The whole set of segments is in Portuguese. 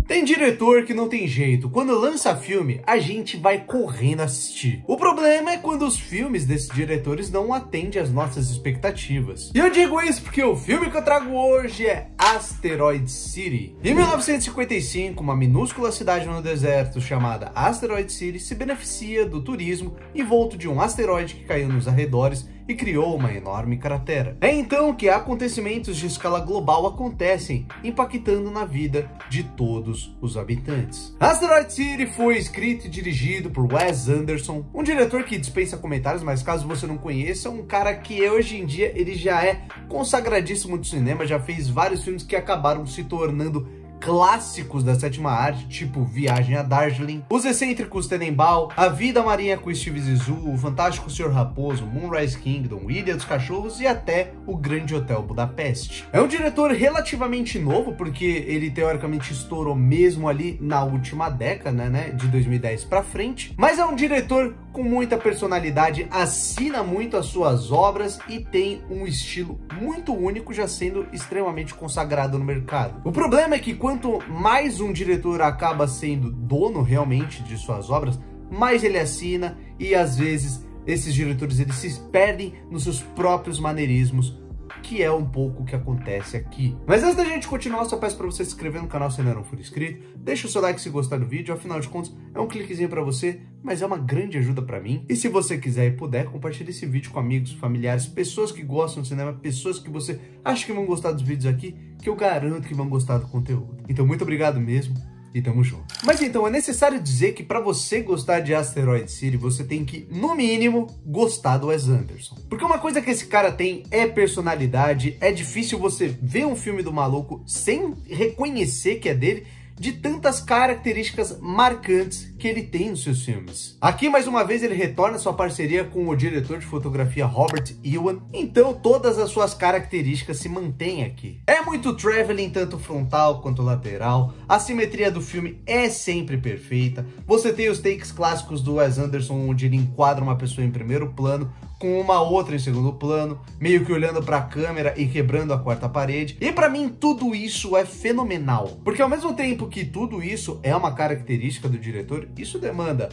Tem diretor que não tem jeito, quando lança filme, a gente vai correndo assistir. O problema é quando os filmes desses diretores não atendem às nossas expectativas. E eu digo isso porque o filme que eu trago hoje é Asteroid City. Em 1955, uma minúscula cidade no deserto chamada Asteroid City se beneficia do turismo envolto de um asteroide que caiu nos arredores e criou uma enorme cratera. É então que acontecimentos de escala global acontecem, impactando na vida de todos os habitantes. Asteroid City foi escrito e dirigido por Wes Anderson, um diretor que dispensa comentários, mas caso você não conheça, um cara que hoje em dia ele já é consagradíssimo do cinema, já fez vários filmes que acabaram se tornando clássicos da sétima arte, tipo Viagem a Darjeeling, Os Excêntricos Tenenbaum, A Vida Marinha com Steve Zissou, O Fantástico Senhor Raposo, Moonrise Kingdom, Ilha dos Cachorros e até O Grande Hotel Budapeste. É um diretor relativamente novo, porque ele teoricamente estourou mesmo ali na última década, né, de 2010 pra frente, mas é um diretor com muita personalidade, assina muito as suas obras e tem um estilo muito único, já sendo extremamente consagrado no mercado. O problema é que quanto mais um diretor acaba sendo dono realmente de suas obras, mais ele assina e às vezes esses diretores eles se perdem nos seus próprios maneirismos, que é um pouco o que acontece aqui. Mas antes da gente continuar, só peço para você se inscrever no canal se ainda não for inscrito, deixa o seu like se gostar do vídeo, afinal de contas é um cliquezinho para você, mas é uma grande ajuda para mim. E se você quiser e puder, compartilhe esse vídeo com amigos, familiares, pessoas que gostam de cinema, pessoas que você acha que vão gostar dos vídeos aqui, que eu garanto que vão gostar do conteúdo. Então muito obrigado mesmo. E tamo junto. Mas então, é necessário dizer que para você gostar de Asteroid City, você tem que, no mínimo, gostar do Wes Anderson. Porque uma coisa que esse cara tem é personalidade, é difícil você ver um filme do maluco sem reconhecer que é dele, de tantas características marcantes que ele tem nos seus filmes. Aqui, mais uma vez, ele retorna sua parceria com o diretor de fotografia Robert Ewan, então todas as suas características se mantêm aqui. É muito traveling, tanto frontal quanto lateral, a simetria do filme é sempre perfeita, você tem os takes clássicos do Wes Anderson, onde ele enquadra uma pessoa em primeiro plano, com uma outra em segundo plano, meio que olhando para a câmera e quebrando a quarta parede. E para mim tudo isso é fenomenal, porque ao mesmo tempo que tudo isso é uma característica do diretor, isso demanda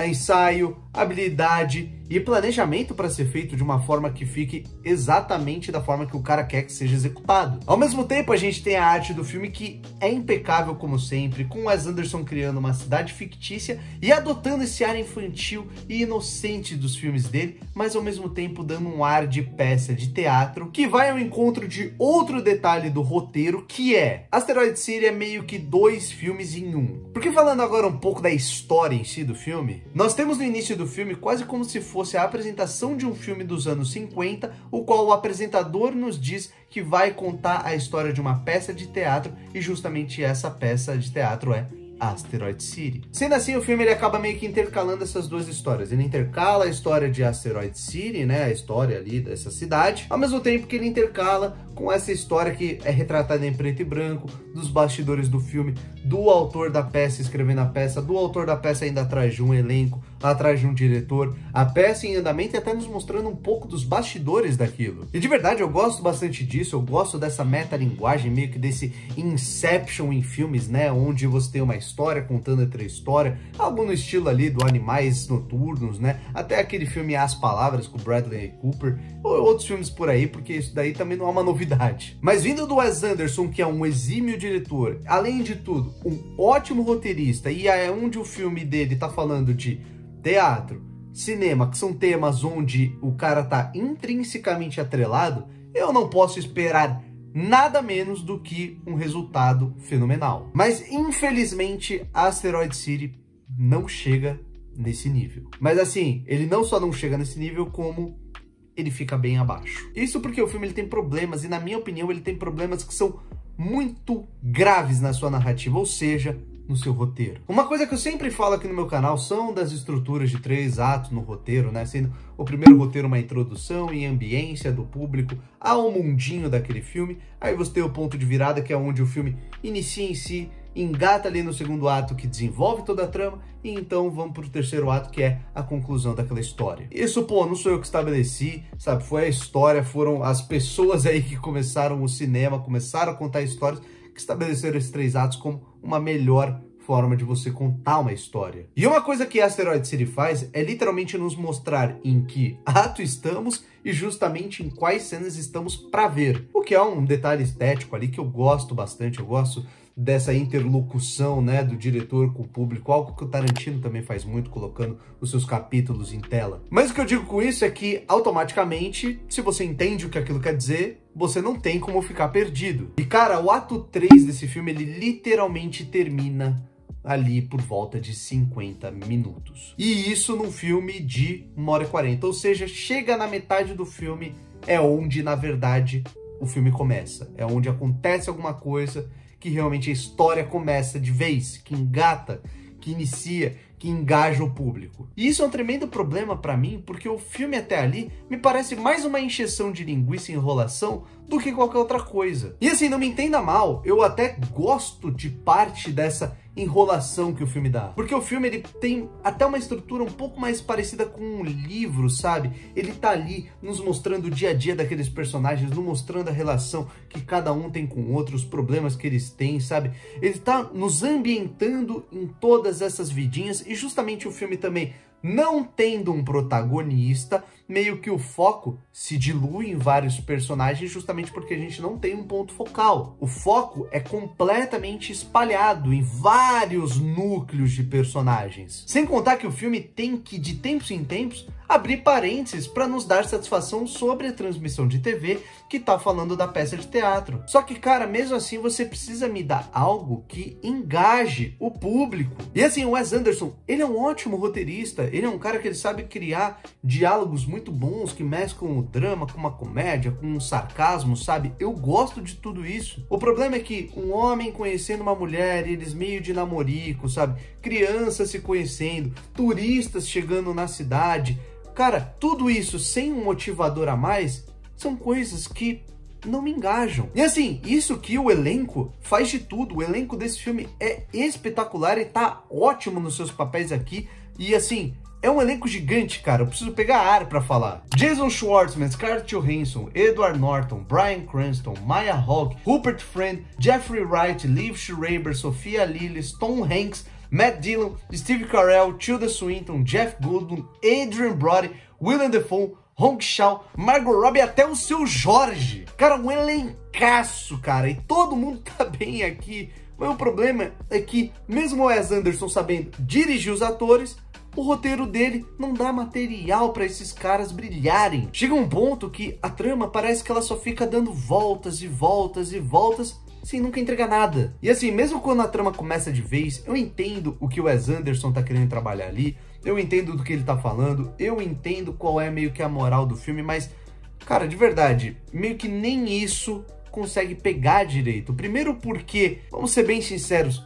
ensaio, habilidade e planejamento para ser feito de uma forma que fique exatamente da forma que o cara quer que seja executado. Ao mesmo tempo, a gente tem a arte do filme que é impecável como sempre, com Wes Anderson criando uma cidade fictícia e adotando esse ar infantil e inocente dos filmes dele, mas ao mesmo tempo dando um ar de peça de teatro que vai ao encontro de outro detalhe do roteiro, que é Asteroid City é meio que dois filmes em um. Porque falando agora um pouco da história em si do filme, nós temos no início do filme quase como se fosse a apresentação de um filme dos anos 50, o qual o apresentador nos diz que vai contar a história de uma peça de teatro e justamente essa peça de teatro é Asteroid City. Sendo assim, o filme ele acaba meio que intercalando essas duas histórias. Ele intercala a história de Asteroid City, né, a história ali dessa cidade, ao mesmo tempo que ele intercala com essa história que é retratada em preto e branco, dos bastidores do filme, do autor da peça escrevendo a peça, do autor da peça ainda atrás de um elenco, atrás de um diretor, a peça em andamento e até nos mostrando um pouco dos bastidores daquilo. E de verdade, eu gosto bastante disso, eu gosto dessa metalinguagem, meio que desse Inception em filmes, né, onde você tem uma história contando outra história, algo no estilo ali do Animais Noturnos, né, até aquele filme As Palavras com Bradley Cooper, ou outros filmes por aí, porque isso daí também não é uma novidade. Mas vindo do Wes Anderson, que é um exímio diretor, além de tudo, um ótimo roteirista, e é onde o filme dele tá falando de teatro, cinema, que são temas onde o cara tá intrinsecamente atrelado, eu não posso esperar nada menos do que um resultado fenomenal. Mas infelizmente Asteroid City não chega nesse nível. Mas assim, ele não só não chega nesse nível, como ele fica bem abaixo. Isso porque o filme ele tem problemas, e na minha opinião ele tem problemas que são muito graves na sua narrativa, ou seja, no seu roteiro. Uma coisa que eu sempre falo aqui no meu canal são das estruturas de 3 atos no roteiro, né? Sendo o primeiro roteiro uma introdução e ambiência do público ao mundinho daquele filme. Aí você tem o ponto de virada, que é onde o filme inicia em si, engata ali no segundo ato, que desenvolve toda a trama, e então vamos pro terceiro ato, que é a conclusão daquela história. Isso, pô, não sou eu que estabeleci, sabe? Foi a história, foram as pessoas aí que começaram o cinema, começaram a contar histórias, que estabeleceram esses 3 atos como uma melhor forma de você contar uma história. E uma coisa que Asteroid City faz é literalmente nos mostrar em que ato estamos e justamente em quais cenas estamos para ver. O que é um detalhe estético ali que eu gosto bastante, eu gosto dessa interlocução, né, do diretor com o público, algo que o Tarantino também faz muito, colocando os seus capítulos em tela. Mas o que eu digo com isso é que, automaticamente, se você entende o que aquilo quer dizer, você não tem como ficar perdido. E, cara, o ato 3 desse filme, ele literalmente termina ali por volta de 50 minutos. E isso num filme de 1h40, ou seja, chega na metade do filme, é onde, na verdade, o filme começa. É onde acontece alguma coisa que realmente a história começa de vez, que engata, que inicia, que engaja o público. E isso é um tremendo problema pra mim, porque o filme até ali me parece mais uma encheção de linguiça e enrolação do que qualquer outra coisa. E assim, não me entenda mal, eu até gosto de parte dessa enrolação que o filme dá. Porque o filme, ele tem até uma estrutura um pouco mais parecida com um livro, sabe? Ele tá ali nos mostrando o dia a dia daqueles personagens, nos mostrando a relação que cada um tem com o outro, os problemas que eles têm, sabe? Ele tá nos ambientando em todas essas vidinhas e justamente o filme também, não tendo um protagonista, meio que o foco se dilui em vários personagens justamente porque a gente não tem um ponto focal. O foco é completamente espalhado em vários núcleos de personagens. Sem contar que o filme tem que, de tempos em tempos, abrir parênteses para nos dar satisfação sobre a transmissão de TV que tá falando da peça de teatro. Só que, cara, mesmo assim você precisa me dar algo que engaje o público. E assim, o Wes Anderson, ele é um ótimo roteirista, ele é um cara que ele sabe criar diálogos muito bons que mesclam o drama com uma comédia, com um sarcasmo, sabe? Eu gosto de tudo isso. O problema é que um homem conhecendo uma mulher, eles meio de namorico, sabe? Crianças se conhecendo, turistas chegando na cidade. Cara, tudo isso sem um motivador a mais são coisas que não me engajam. E assim, isso que o elenco faz de tudo. O elenco desse filme é espetacular e tá ótimo nos seus papéis aqui. E assim, é um elenco gigante, cara. Eu preciso pegar ar pra falar. Jason Schwartzman, Scarlett Johansson, Edward Norton, Bryan Cranston, Maya Hawke, Rupert Friend, Jeffrey Wright, Liv Schreiber, Sophia Lillis, Tom Hanks, Matt Dillon, Steve Carell, Tilda Swinton, Jeff Goldblum, Adrien Brody, Willem Dafoe, Hong Chau, Margot Robbie, até o Seu Jorge. Cara, um elencaço, cara. E todo mundo tá bem aqui. Mas o problema é que, mesmo o Wes Anderson sabendo dirigir os atores, o roteiro dele não dá material para esses caras brilharem. Chega um ponto que a trama parece que ela só fica dando voltas e voltas e voltas, sem nunca entregar nada. E assim, mesmo quando a trama começa de vez, eu entendo o que o Wes Anderson tá querendo trabalhar ali, eu entendo do que ele tá falando, eu entendo qual é meio que a moral do filme, mas, cara, de verdade, meio que nem isso consegue pegar direito. Primeiro porque, vamos ser bem sinceros,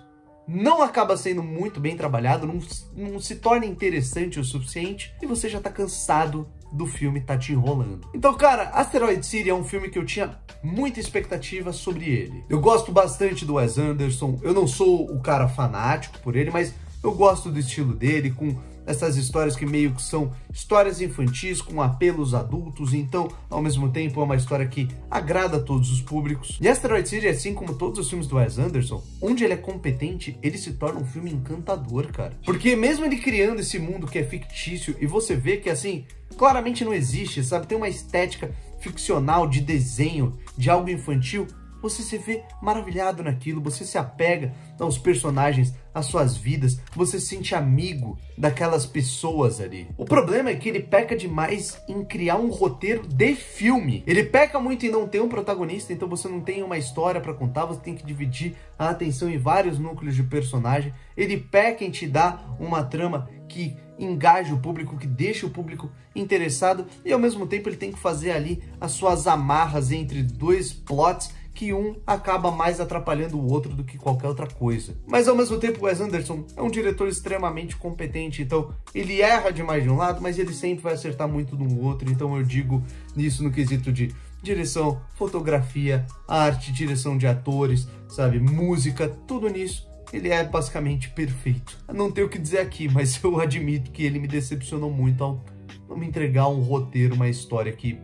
não acaba sendo muito bem trabalhado, não se torna interessante o suficiente e você já tá cansado do filme tá te enrolando. Então, cara, Asteroid City é um filme que eu tinha muita expectativa sobre ele. Eu gosto bastante do Wes Anderson, eu não sou o cara fanático por ele, mas eu gosto do estilo dele, com essas histórias que meio que são histórias infantis com apelos adultos, então, ao mesmo tempo, é uma história que agrada a todos os públicos. E Asteroid City, assim como todos os filmes do Wes Anderson, onde ele é competente, ele se torna um filme encantador, cara. Porque mesmo ele criando esse mundo que é fictício, e você vê que, assim, claramente não existe, sabe? Tem uma estética ficcional de desenho, de algo infantil, você se vê maravilhado naquilo, você se apega aos personagens, às suas vidas, você se sente amigo daquelas pessoas ali. O problema é que ele peca demais em criar um roteiro de filme. Ele peca muito em não ter um protagonista, então você não tem uma história pra contar, você tem que dividir a atenção em vários núcleos de personagem. Ele peca em te dar uma trama que engaja o público, que deixa o público interessado, e ao mesmo tempo ele tem que fazer ali as suas amarras entre dois plots, que um acaba mais atrapalhando o outro do que qualquer outra coisa. Mas ao mesmo tempo, o Wes Anderson é um diretor extremamente competente, então ele erra demais de um lado, mas ele sempre vai acertar muito no outro, então eu digo nisso no quesito de direção, fotografia, arte, direção de atores, sabe, música, tudo nisso. Ele é basicamente perfeito. Eu não tenho o que dizer aqui, mas eu admito que ele me decepcionou muito ao não me entregar um roteiro, uma história que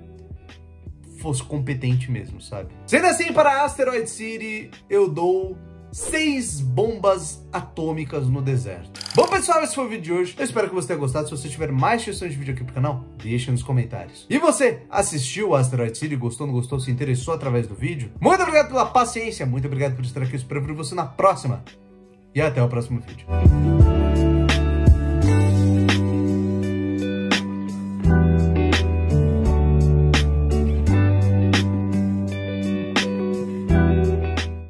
fosse competente mesmo, sabe? Sendo assim, para Asteroid City, eu dou 6 bombas atômicas no deserto. Bom, pessoal, esse foi o vídeo de hoje. Eu espero que você tenha gostado. Se você tiver mais sugestões de vídeo aqui pro canal, deixa nos comentários. E você assistiu o Asteroid City? Gostou, não gostou? Se interessou através do vídeo? Muito obrigado pela paciência. Muito obrigado por estar aqui. Eu espero ver você na próxima. E até o próximo vídeo.